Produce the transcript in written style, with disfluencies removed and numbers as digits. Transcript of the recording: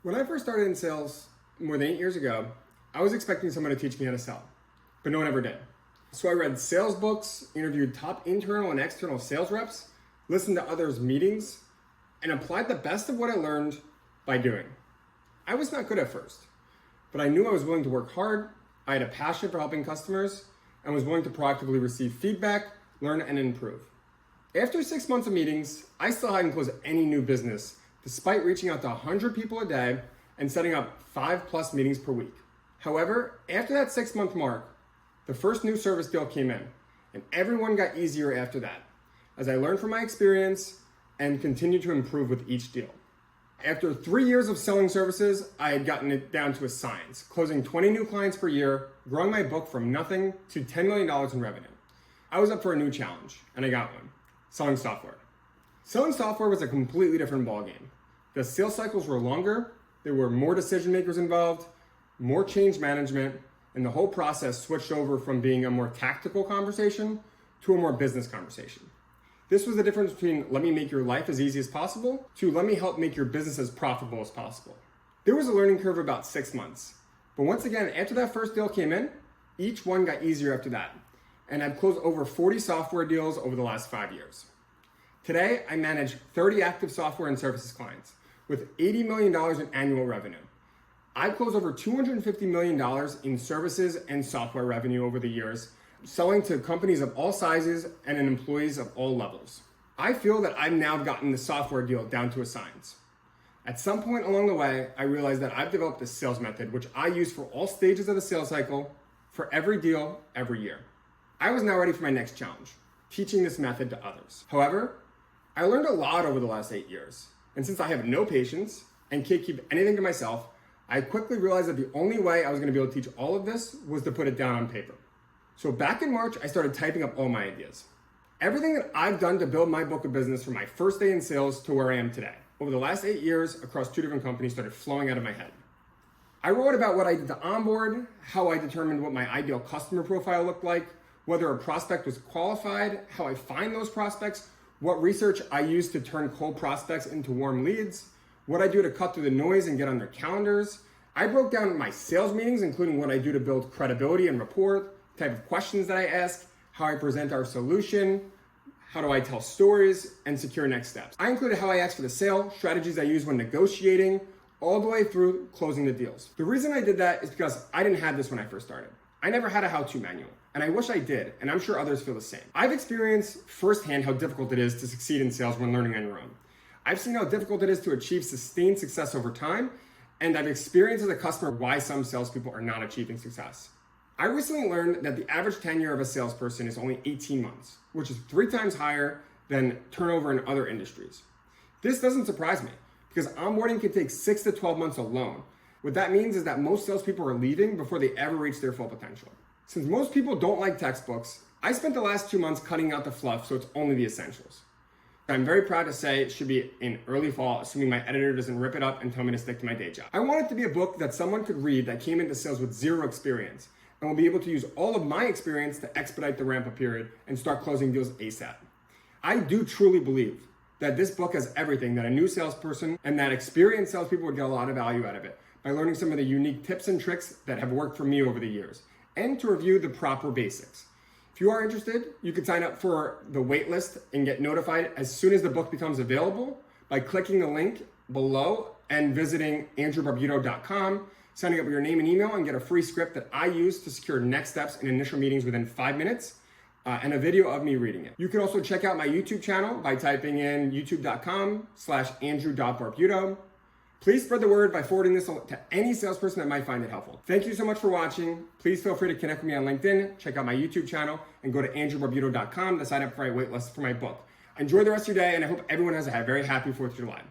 When I first started in sales more than 8 years ago, I was expecting someone to teach me how to sell, but no one ever did. So I read sales books, interviewed top internal and external sales reps, listened to others' meetings, and applied the best of what I learned by doing. I was not good at first, but I knew I was willing to work hard, I had a passion for helping customers, and was willing to proactively receive feedback, learn, and improve. After 6 months of meetings, I still hadn't closed any new business, despite reaching out to 100 people a day and setting up 5+ meetings per week. However, after that 6-month mark, the first new service deal came in, and everyone got easier after that, as I learned from my experience and continued to improve with each deal. After 3 years of selling services, I had gotten it down to a science, closing 20 new clients per year, growing my book from nothing to $10 million in revenue. I was up for a new challenge, and I got one: selling software. Selling software was a completely different ballgame. The sales cycles were longer, there were more decision makers involved, more change management, and the whole process switched over from being a more tactical conversation to a more business conversation. This was the difference between let me make your life as easy as possible to let me help make your business as profitable as possible. There was a learning curve of about 6 months, but once again, after that first deal came in, each one got easier after that, and I've closed over 40 software deals over the last 5 years. Today, I manage 30 active software and services clients with $80 million in annual revenue. I've closed over $250 million in services and software revenue over the years, selling to companies of all sizes and in employees of all levels. I feel that I've now gotten the software deal down to a science. At some point along the way, I realized that I've developed a sales method which I use for all stages of the sales cycle, for every deal, every year. I was now ready for my next challenge, teaching this method to others. However, I learned a lot over the last 8 years. And since I have no patience and can't keep anything to myself, I quickly realized that the only way I was going to be able to teach all of this was to put it down on paper. So back in March, I started typing up all my ideas. Everything that I've done to build my book of business from my first day in sales to where I am today, over the last 8 years across 2 different companies, started flowing out of my head. I wrote about what I did to onboard, how I determined what my ideal customer profile looked like, whether a prospect was qualified, how I find those prospects, what research I use to turn cold prospects into warm leads, what I do to cut through the noise and get on their calendars. I broke down my sales meetings, including what I do to build credibility and rapport, type of questions that I ask, how I present our solution, how do I tell stories, and secure next steps. I included how I ask for the sale, strategies I use when negotiating, all the way through closing the deals. The reason I did that is because I didn't have this when I first started. I never had a how-to manual, and I wish I did, and I'm sure others feel the same. I've experienced firsthand how difficult it is to succeed in sales when learning on your own. I've seen how difficult it is to achieve sustained success over time, and I've experienced as a customer why some salespeople are not achieving success. I recently learned that the average tenure of a salesperson is only 18 months, which is 3 times higher than turnover in other industries. This doesn't surprise me, because onboarding can take 6 to 12 months alone. What that means is that most salespeople are leaving before they ever reach their full potential. Since most people don't like textbooks, I spent the last 2 months cutting out the fluff so it's only the essentials. I'm very proud to say it should be in early fall, assuming my editor doesn't rip it up and tell me to stick to my day job. I want it to be a book that someone could read that came into sales with 0 experience and will be able to use all of my experience to expedite the ramp-up period and start closing deals ASAP. I do truly believe that this book has everything that a new salesperson and that experienced salespeople would get a lot of value out of it by learning some of the unique tips and tricks that have worked for me over the years, and to review the proper basics. If you are interested, you can sign up for the waitlist and get notified as soon as the book becomes available by clicking the link below and visiting andrewbarbuto.com, signing up with your name and email, and get a free script that I use to secure next steps in initial meetings within 5 minutes, and a video of me reading it. You can also check out my YouTube channel by typing in youtube.com/andrew.barbuto. Please spread the word by forwarding this to any salesperson that might find it helpful. Thank you so much for watching. Please feel free to connect with me on LinkedIn, check out my YouTube channel, and go to andrewbarbuto.com to sign up for my waitlist for my book. Enjoy the rest of your day, and I hope everyone has a very happy 4th of July.